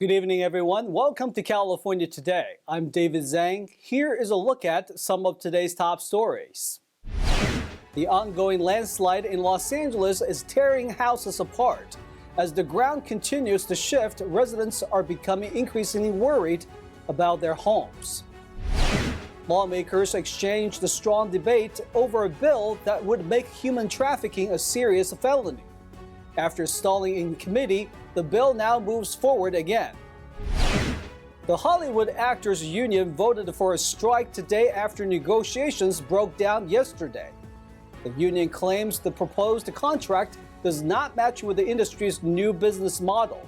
Good evening, everyone. Welcome to California Today. I'm David Zhang. Here is a look at some of today's top stories. The ongoing landslide in Los Angeles is tearing houses apart. As the ground continues to shift, residents are becoming increasingly worried about their homes. Lawmakers exchanged a strong debate over a bill that would make human trafficking a serious felony. After stalling in committee, the bill now moves forward again. The Hollywood Actors Union voted for a strike today after negotiations broke down yesterday. The union claims the proposed contract does not match with the industry's new business model.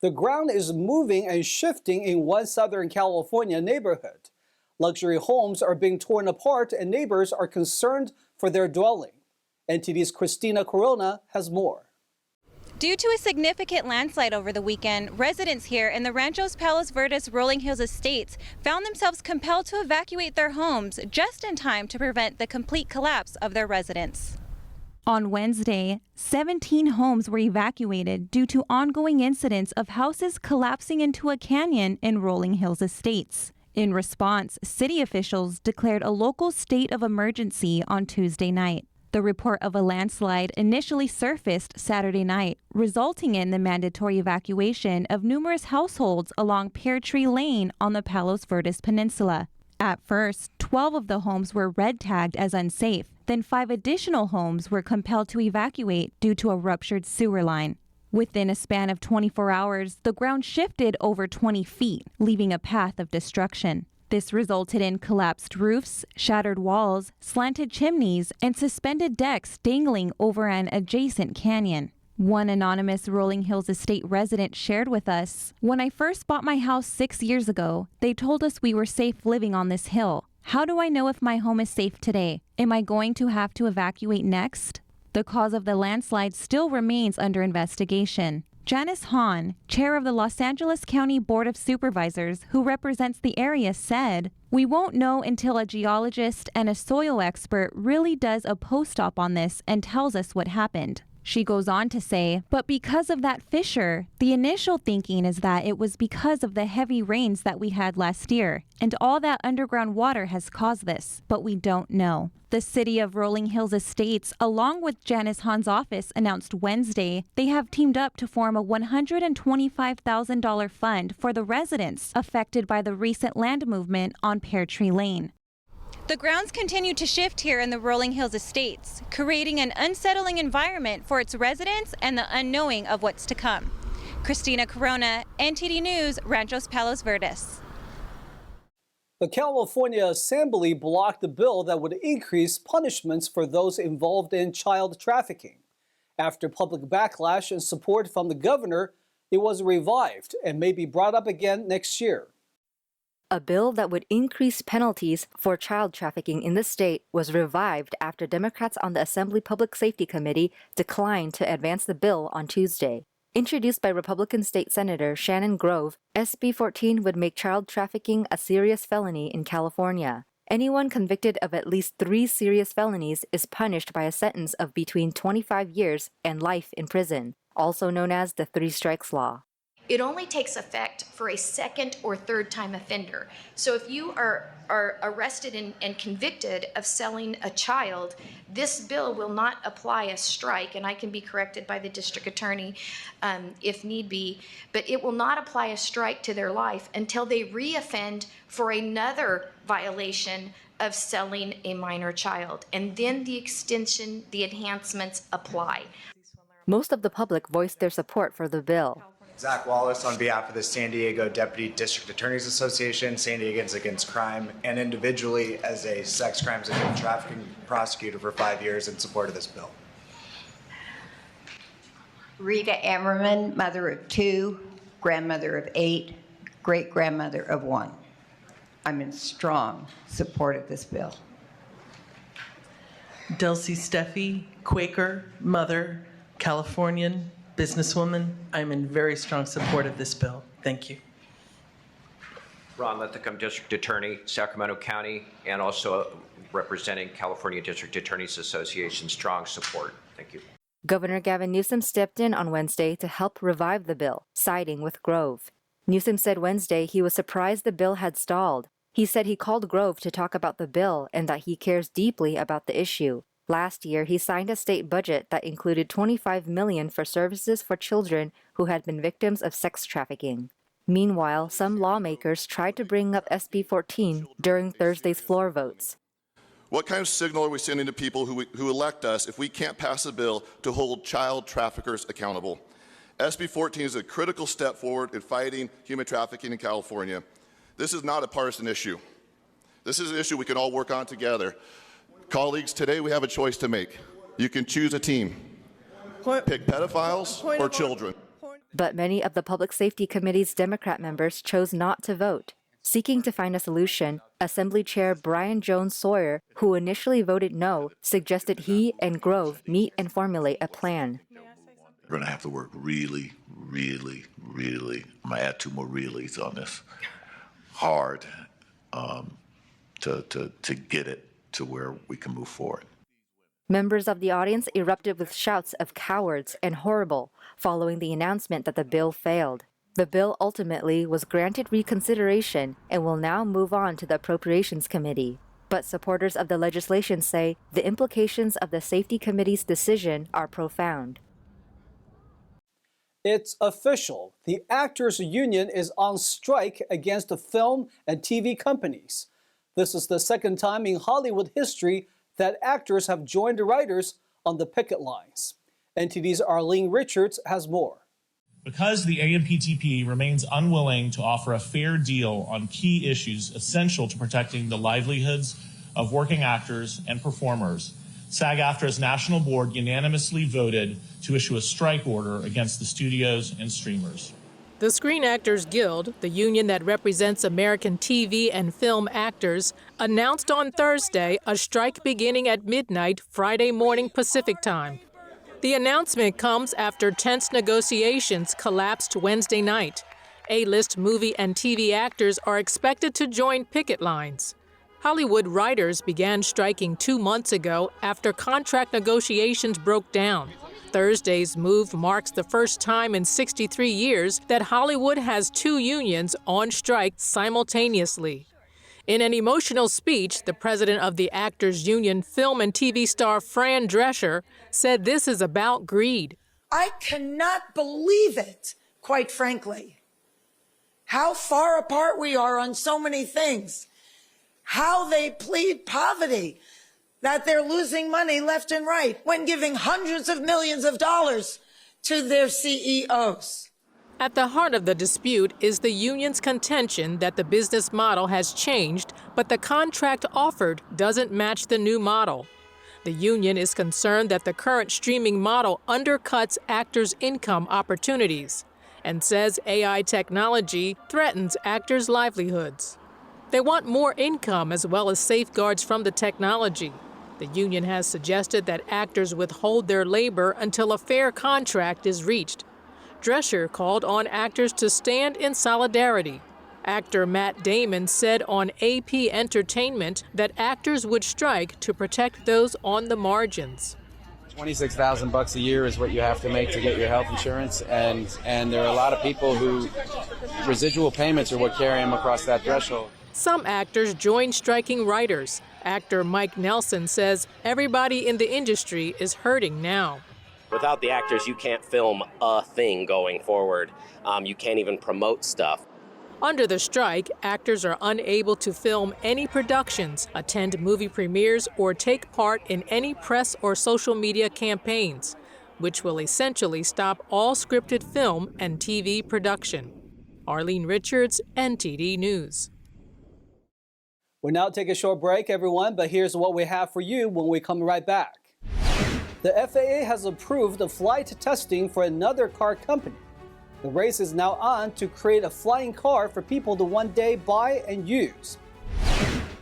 The ground is moving and shifting in one Southern California neighborhood. Luxury homes are being torn apart and neighbors are concerned for their dwelling. NTD's Christina Corona has more. Due to a significant landslide over the weekend, residents here in the Ranchos Palos Verdes Rolling Hills estates found themselves compelled to evacuate their homes just in time to prevent the complete collapse of their residence. On Wednesday, 17 homes were evacuated due to ongoing incidents of houses collapsing into a canyon in Rolling Hills estates. In response, city officials declared a local state of emergency on Tuesday night. The report of a landslide initially surfaced Saturday night, resulting in the mandatory evacuation of numerous households along Pear Tree Lane on the Palos Verdes Peninsula. At first, 12 of the homes were red tagged as unsafe. Then 5 additional homes were compelled to evacuate due to a ruptured sewer line. Within a span of 24 hours, the ground shifted over 20 feet, leaving a path of destruction. This resulted in collapsed roofs, shattered walls, slanted chimneys, and suspended decks dangling over an adjacent canyon. One anonymous Rolling Hills estate resident shared with us, "When I first bought my house 6 years ago, they told us we were safe living on this hill. How do I know if my home is safe today? Am I going to have to evacuate next?" The cause of the landslide still remains under investigation. Janice Hahn, chair of the Los Angeles County Board of Supervisors, who represents the area, said, "We won't know until a geologist and a soil expert really does a post-op on this and tells us what happened." She goes on to say, "But because of that fissure, the initial thinking is that it was because of the heavy rains that we had last year, and all that underground water has caused this, but we don't know." The city of Rolling Hills Estates, along with Janice Hahn's office, announced Wednesday they have teamed up to form a $125,000 fund for the residents affected by the recent land movement on Pear Tree Lane. The grounds continue to shift here in the Rolling Hills Estates, creating an unsettling environment for its residents and the unknowing of what's to come. Christina Corona, NTD News, Ranchos Palos Verdes. The California Assembly blocked a bill that would increase punishments for those involved in child trafficking. After public backlash and support from the governor, it was revived and may be brought up again next year. A bill that would increase penalties for child trafficking in the state was revived after Democrats on the Assembly Public Safety Committee declined to advance the bill on Tuesday. Introduced by Republican State Senator Shannon Grove, SB 14 would make child trafficking a serious felony in California. Anyone convicted of at least 3 serious felonies is punished by a sentence of between 25 years and life in prison, also known as the 3 Strikes Law. It only takes effect for a second or third time offender. So if you are arrested and convicted of selling a child, this bill will not apply a strike, and I can be corrected by the district attorney if need be, but it will not apply a strike to their life until they reoffend for another violation of selling a minor child. And then the enhancements apply. Most of the public voiced their support for the bill. Zach Wallace on behalf of the San Diego Deputy District Attorneys Association, San Diegans Against Crime, and individually as a sex crimes and human trafficking prosecutor for 5 years in support of this bill. Rita Ammerman, mother of 2, grandmother of 8, great-grandmother of 1. I'm in strong support of this bill. Delcy Steffi, Quaker, mother, Californian, businesswoman. I'm in very strong support of this bill. Thank you. Ron Lithicum, District Attorney, Sacramento County, and also representing California District Attorneys Association. Strong support. Thank you. Governor Gavin Newsom stepped in on Wednesday to help revive the bill, siding with Grove. Newsom said Wednesday he was surprised the bill had stalled. He said he called Grove to talk about the bill and that he cares deeply about the issue. Last year, he signed a state budget that included $25 million for services for children who had been victims of sex trafficking. Meanwhile, some lawmakers tried to bring up SB 14 during Thursday's floor votes. What kind of signal are we sending to people who elect us if we can't pass a bill to hold child traffickers accountable? SB 14 is a critical step forward in fighting human trafficking in California. This is not a partisan issue. This is an issue we can all work on together. Colleagues, today we have a choice to make. You can choose a team. Pick pedophiles or children. But many of the Public Safety Committee's Democrat members chose not to vote. Seeking to find a solution, Assembly Chair Brian Jones Sawyer, who initially voted no, suggested he and Grove meet and formulate a plan. We're going to have to work really, really, really, I'm going to add 2 more reallys on this, hard to get it to where we can move forward. Members of the audience erupted with shouts of cowards and horrible following the announcement that the bill failed. The bill ultimately was granted reconsideration and will now move on to the Appropriations Committee. But supporters of the legislation say the implications of the Safety Committee's decision are profound. It's official. The Actors Union is on strike against the film and TV companies. This is the second time in Hollywood history that actors have joined the writers on the picket lines. NTD's Arlene Richards has more. Because the AMPTP remains unwilling to offer a fair deal on key issues essential to protecting the livelihoods of working actors and performers, SAG-AFTRA's national board unanimously voted to issue a strike order against the studios and streamers. The Screen Actors Guild, the union that represents American TV and film actors, announced on Thursday a strike beginning at midnight Friday morning Pacific time. The announcement comes after tense negotiations collapsed Wednesday night. A-list movie and TV actors are expected to join picket lines. Hollywood writers began striking 2 months ago after contract negotiations broke down. Thursday's move marks the first time in 63 years that Hollywood has 2 unions on strike simultaneously. In an emotional speech, the president of the Actors Union, film and TV star Fran Drescher, said this is about greed. I cannot believe it, quite frankly. How far apart we are on so many things. How they plead poverty, that they're losing money left and right when giving hundreds of millions of dollars to their CEOs. At the heart of the dispute is the union's contention that the business model has changed, but the contract offered doesn't match the new model. The union is concerned that the current streaming model undercuts actors' income opportunities and says AI technology threatens actors' livelihoods. They want more income as well as safeguards from the technology. The union has suggested that actors withhold their labor until a fair contract is reached. Drescher called on actors to stand in solidarity. Actor Matt Damon said on AP Entertainment that actors would strike to protect those on the margins. $26,000 a year is what you have to make to get your health insurance, and there are a lot of people who residual payments are what carry them across that threshold. Some actors join striking writers. Actor Mike Nelson says everybody in the industry is hurting now. Without the actors, you can't film a thing going forward. You can't even promote stuff. Under the strike, actors are unable to film any productions, attend movie premieres, or take part in any press or social media campaigns, which will essentially stop all scripted film and TV production. Arlene Richards, NTD News. We'll now take a short break, everyone, but here's what we have for you when we come right back. The FAA has approved the flight testing for another car company. The race is now on to create a flying car for people to one day buy and use.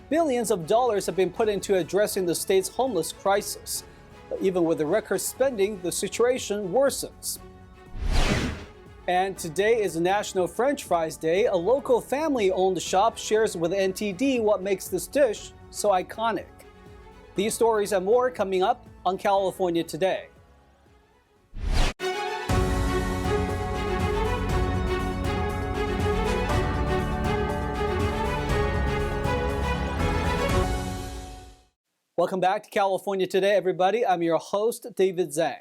Billions of dollars have been put into addressing the state's homeless crisis. But even with the record spending, the situation worsens. And today is National French Fries Day. A local family-owned shop shares with NTD what makes this dish so iconic. These stories and more coming up on California Today. Welcome back to California Today, everybody. I'm your host, David Zhang.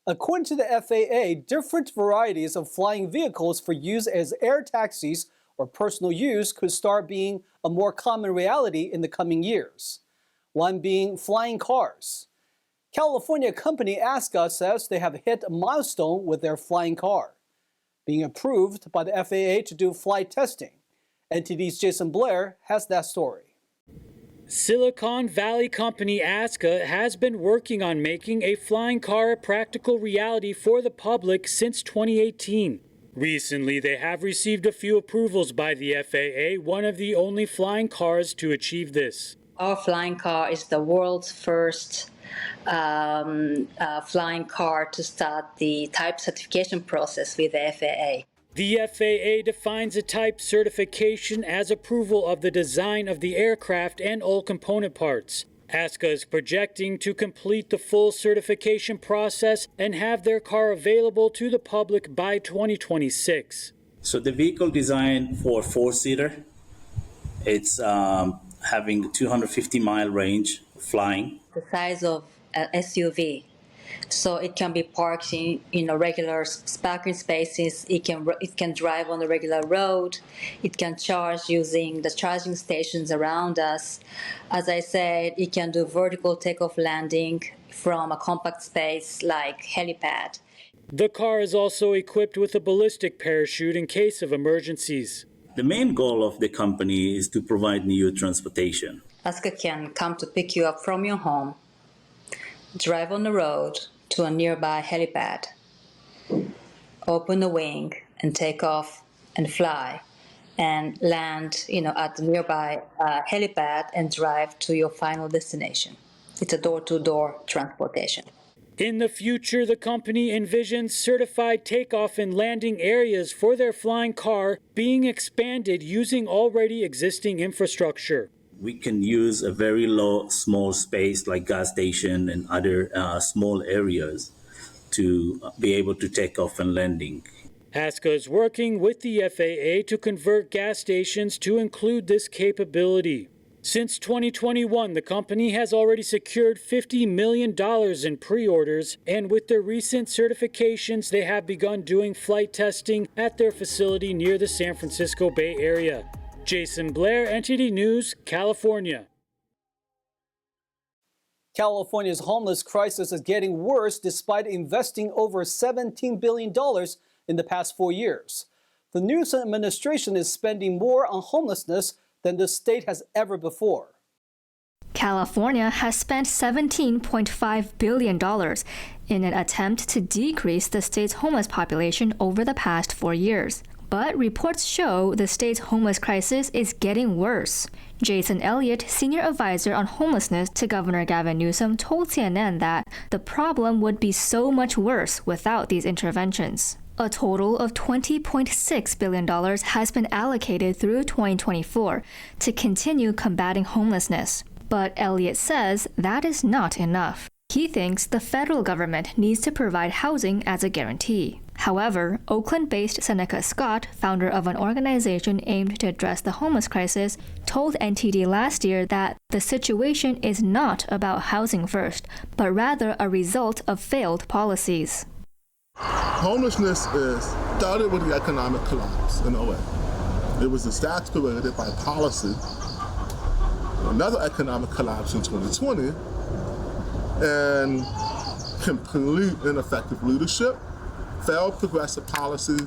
According to the FAA, different varieties of flying vehicles for use as air taxis or personal use could start being a more common reality in the coming years. One being flying cars. California company Aska says they have hit a milestone with their flying car, being approved by the FAA to do flight testing. NTD's Jason Blair has that story. Silicon Valley company Aska has been working on making a flying car a practical reality for the public since 2018. Recently, they have received a few approvals by the FAA, one of the only flying cars to achieve this. Our flying car is the world's first flying car to start the type certification process with the FAA. The FAA defines a type certification as approval of the design of the aircraft and all component parts. Aska is projecting to complete the full certification process and have their car available to the public by 2026. So the vehicle designed for four-seater, it's having 250-mile range flying. The size of an SUV. So it can be parked in regular parking spaces. It can drive on the regular road. It can charge using the charging stations around us. As I said, it can do vertical takeoff landing from a compact space like helipad. The car is also equipped with a ballistic parachute in case of emergencies. The main goal of the company is to provide new transportation. Aska can come to pick you up from your home, drive on the road to a nearby helipad, open the wing and take off and fly, and land at the nearby helipad and drive to your final destination. It's a door-to-door transportation. In the future, the company envisions certified takeoff and landing areas for their flying car being expanded using already existing infrastructure. We can use a very small space like gas station and other small areas to be able to take off and landing. Aska is working with the FAA to convert gas stations to include this capability. Since 2021, the company has already secured $50 million in pre-orders, and with their recent certifications, they have begun doing flight testing at their facility near the San Francisco Bay Area. Jason Blair, NTD News, California. California's homeless crisis is getting worse despite investing over $17 billion in the past 4 years. The Newsom administration is spending more on homelessness than the state has ever before. California has spent $17.5 billion in an attempt to decrease the state's homeless population over the past 4 years. But reports show the state's homeless crisis is getting worse. Jason Elliott, senior advisor on homelessness to Governor Gavin Newsom, told CNN that the problem would be so much worse without these interventions. A total of $20.6 billion has been allocated through 2024 to continue combating homelessness. But Elliott says that is not enough. He thinks the federal government needs to provide housing as a guarantee. However, Oakland-based Seneca Scott, founder of an organization aimed to address the homeless crisis, told NTD last year that the situation is not about housing first, but rather a result of failed policies. Homelessness started with the economic collapse in 08. It was exacerbated by policy, another economic collapse in 2020, and complete ineffective leadership, failed progressive policy,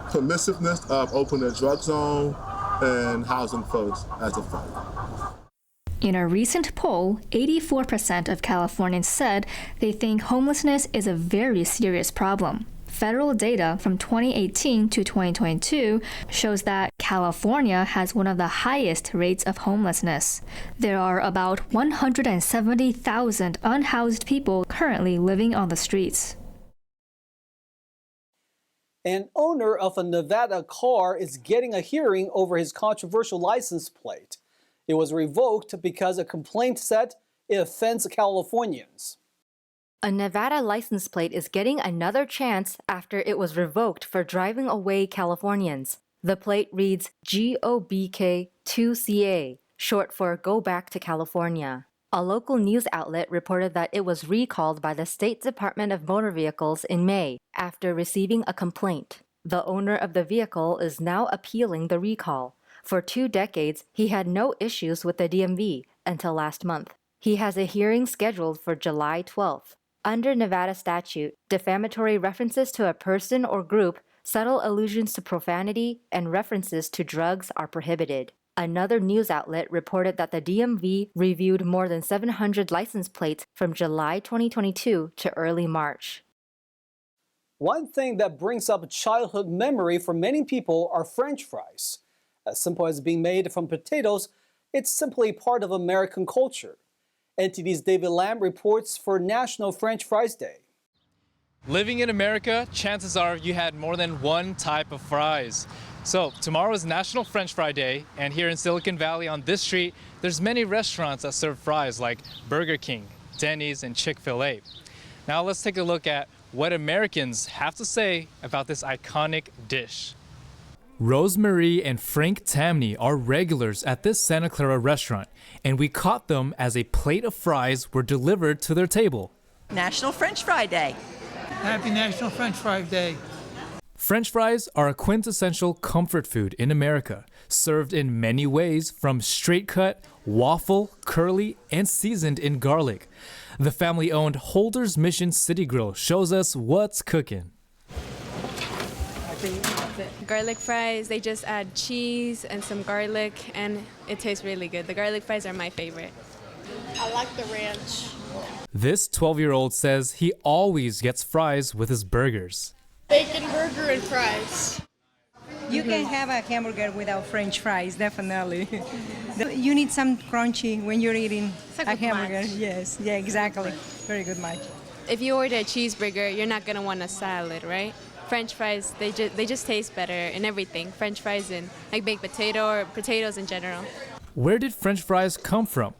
permissiveness of open air drug zone, and housing first as a fight. In a recent poll, 84% of Californians said they think homelessness is a very serious problem. Federal data from 2018 to 2022 shows that California has one of the highest rates of homelessness. There are about 170,000 unhoused people currently living on the streets. An owner of a Nevada car is getting a hearing over his controversial license plate. It was revoked because a complaint said it offends Californians. A Nevada license plate is getting another chance after it was revoked for driving away Californians. The plate reads GOBK2CA, short for Go Back to California. A local news outlet reported that it was recalled by the State Department of Motor Vehicles in May after receiving a complaint. The owner of the vehicle is now appealing the recall. For 2 decades, he had no issues with the DMV until last month. He has a hearing scheduled for July 12th. Under Nevada statute, defamatory references to a person or group, subtle allusions to profanity, and references to drugs are prohibited. Another news outlet reported that the DMV reviewed more than 700 license plates from July 2022 to early March. One thing that brings up a childhood memory for many people are French fries. As simple as being made from potatoes, it's simply part of American culture. NTD's David Lamb reports for National French Fries Day. Living in America, chances are you had more than one type of fries. So tomorrow is National French Fry Day, and here in Silicon Valley on this street, there's many restaurants that serve fries like Burger King, Denny's, and Chick-fil-A. Now let's take a look at what Americans have to say about this iconic dish. Rosemarie and Frank Tamney are regulars at this Santa Clara restaurant, and we caught them as a plate of fries were delivered to their table. National French Fry Day. Happy National French Fry Day. French fries are a quintessential comfort food in America, served in many ways from straight cut, waffle, curly, and seasoned in garlic. The family-owned Holder's Mission City Grill shows us what's cooking. Garlic fries, they just add cheese and some garlic, and it tastes really good. The garlic fries are my favorite. I like the ranch. This 12-year-old says he always gets fries with his burgers. Bacon burger and fries. You can have a hamburger without French fries, definitely. You need some crunchy when you're eating a hamburger. Match. Yes, yeah, exactly. Very good match. If you order a cheeseburger, you're not gonna want a salad, right? French fries, they just taste better in everything. French fries and like baked potato or potatoes in general. Where did French fries come from?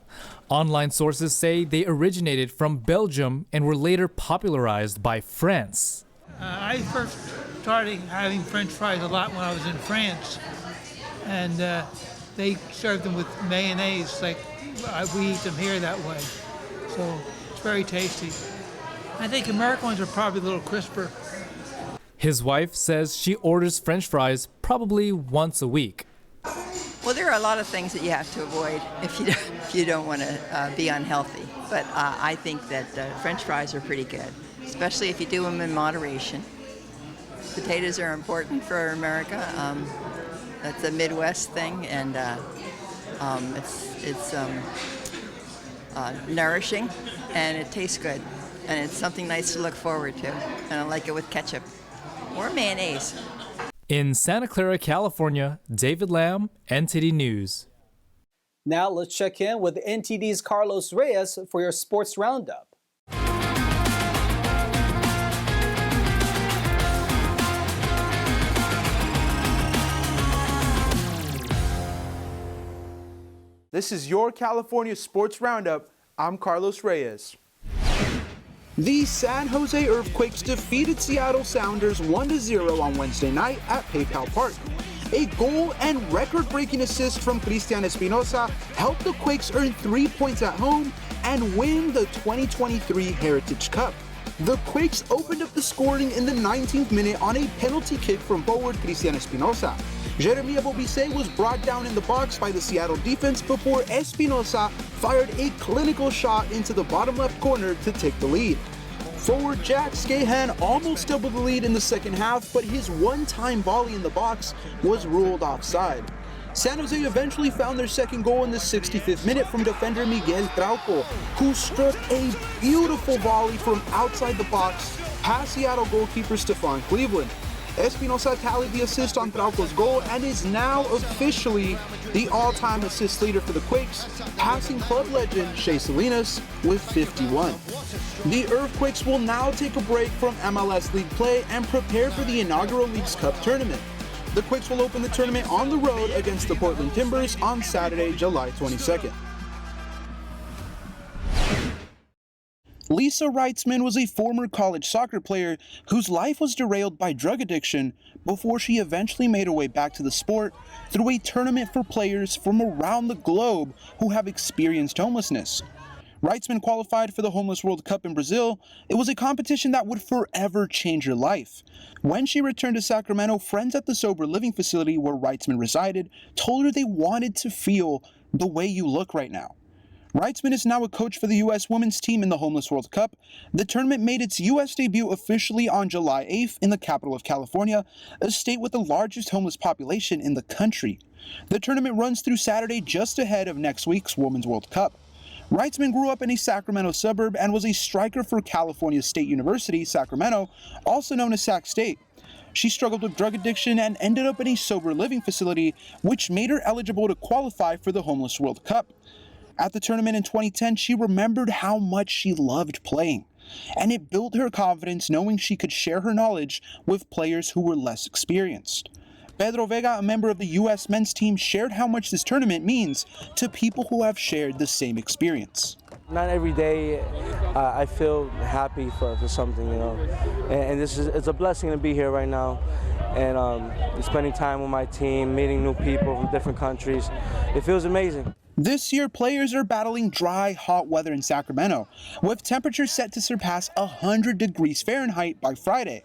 Online sources say they originated from Belgium and were later popularized by France. I first started having French fries a lot when I was in France, and they served them with mayonnaise like we eat them here that way. So it's very tasty. I think American ones are probably a little crisper. His wife says she orders French fries probably once a week. Well, there are a lot of things that you have to avoid if you don't want to be unhealthy. But I think that French fries are pretty good, especially if you do them in moderation. Potatoes are important for America. That's a Midwest thing, and it's nourishing, and it tastes good, and it's something nice to look forward to. And I like it with ketchup or mayonnaise. In Santa Clara, California, David Lamb, NTD News. Now let's check in with NTD's Carlos Reyes for your sports roundup. This is your California Sports Roundup. I'm Carlos Reyes. The San Jose Earthquakes defeated Seattle Sounders 1-0 on Wednesday night at PayPal Park. A goal and record-breaking assist from Cristian Espinosa helped the Quakes earn 3 points at home and win the 2023 Heritage Cup. The Quakes opened up the scoring in the 19th minute on a penalty kick from forward Cristian Espinosa. Jeremiah Bobise was brought down in the box by the Seattle defense before Espinosa fired a clinical shot into the bottom left corner to take the lead. Forward Jack Scahan almost doubled the lead in the second half, but his one-time volley in the box was ruled offside. San Jose eventually found their second goal in the 65th minute from defender Miguel Trauco, who struck a beautiful volley from outside the box past Seattle goalkeeper Stephon Cleveland. Espinosa tallied the assist on Trauco's goal and is now officially the all-time assist leader for the Quakes, passing club legend Shea Salinas with 51. The Earthquakes will now take a break from MLS League play and prepare for the inaugural Leagues Cup tournament. The Quakes will open the tournament on the road against the Portland Timbers on Saturday, July 22nd. Lisa Reitzman was a former college soccer player whose life was derailed by drug addiction before she eventually made her way back to the sport through a tournament for players from around the globe who have experienced homelessness. Reitzman qualified for the Homeless World Cup in Brazil. It was a competition that would forever change her life. When she returned to Sacramento, friends at the sober living facility where Reitzman resided told her they wanted to feel the way you look right now. Reitzman is now a coach for the U.S. women's team in the Homeless World Cup. The tournament made its U.S. debut officially on July 8th in the capital of California, a state with the largest homeless population in the country. The tournament runs through Saturday just ahead of next week's Women's World Cup. Reitzman grew up in a Sacramento suburb and was a striker for California State University, Sacramento, also known as Sac State. She struggled with drug addiction and ended up in a sober living facility, which made her eligible to qualify for the Homeless World Cup. At the tournament in 2010, she remembered how much she loved playing, and it built her confidence knowing she could share her knowledge with players who were less experienced. Pedro Vega, a member of the U.S. men's team, shared how much this tournament means to people who have shared the same experience. Not every day I feel happy for something, you know, and it's a blessing to be here right now, and spending time with my team, meeting new people from different countries. It feels amazing. This year, players are battling dry, hot weather in Sacramento, with temperatures set to surpass 100 degrees Fahrenheit by Friday.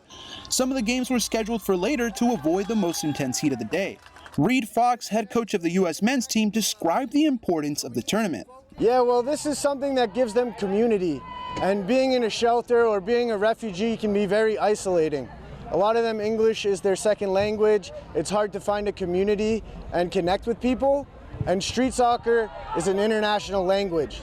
Some of the games were scheduled for later to avoid the most intense heat of the day. Reed Fox, head coach of the U.S. men's team, described the importance of the tournament. Yeah, well, this is something that gives them community, and being in a shelter or being a refugee can be very isolating. A lot of them, English is their second language. It's hard to find a community and connect with people. And street soccer is an international language.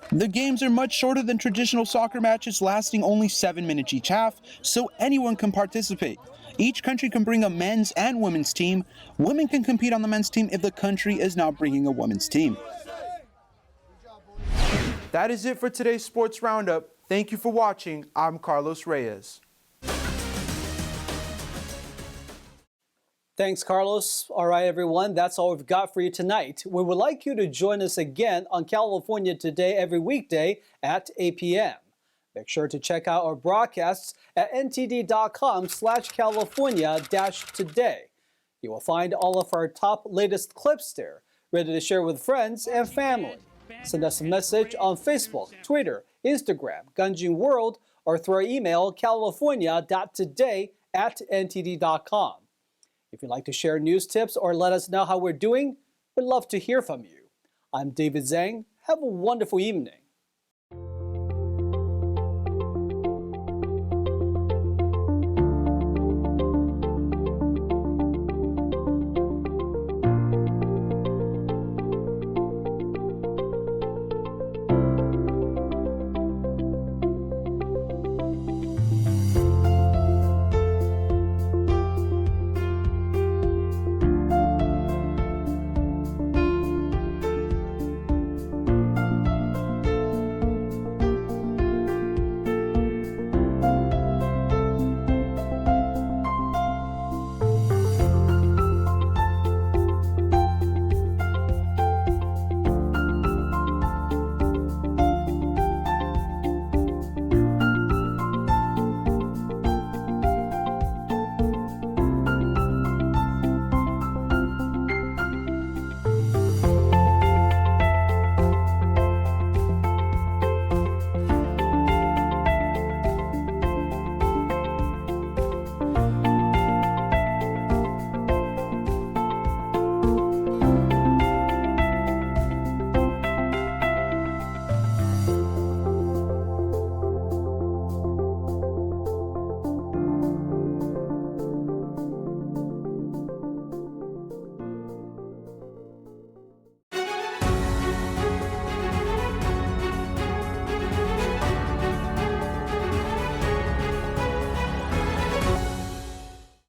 The games are much shorter than traditional soccer matches, lasting only 7 minutes each half, so anyone can participate. Each country can bring a men's and women's team. Women can compete on the men's team if the country is not bringing a women's team. That is it for today's Sports Roundup. Thank you for watching. I'm Carlos Reyes. Thanks, Carlos. All right, everyone, that's all we've got for you tonight. We would like you to join us again on California Today every weekday at 8 p.m. Make sure to check out our broadcasts at ntd.com/California-today. You will find all of our top latest clips there, ready to share with friends and family. Send us a message on Facebook, Twitter, Instagram, Gunjin World, or through our email, california.today@ntd.com. If you'd like to share news tips or let us know how we're doing, we'd love to hear from you. I'm David Zhang. Have a wonderful evening.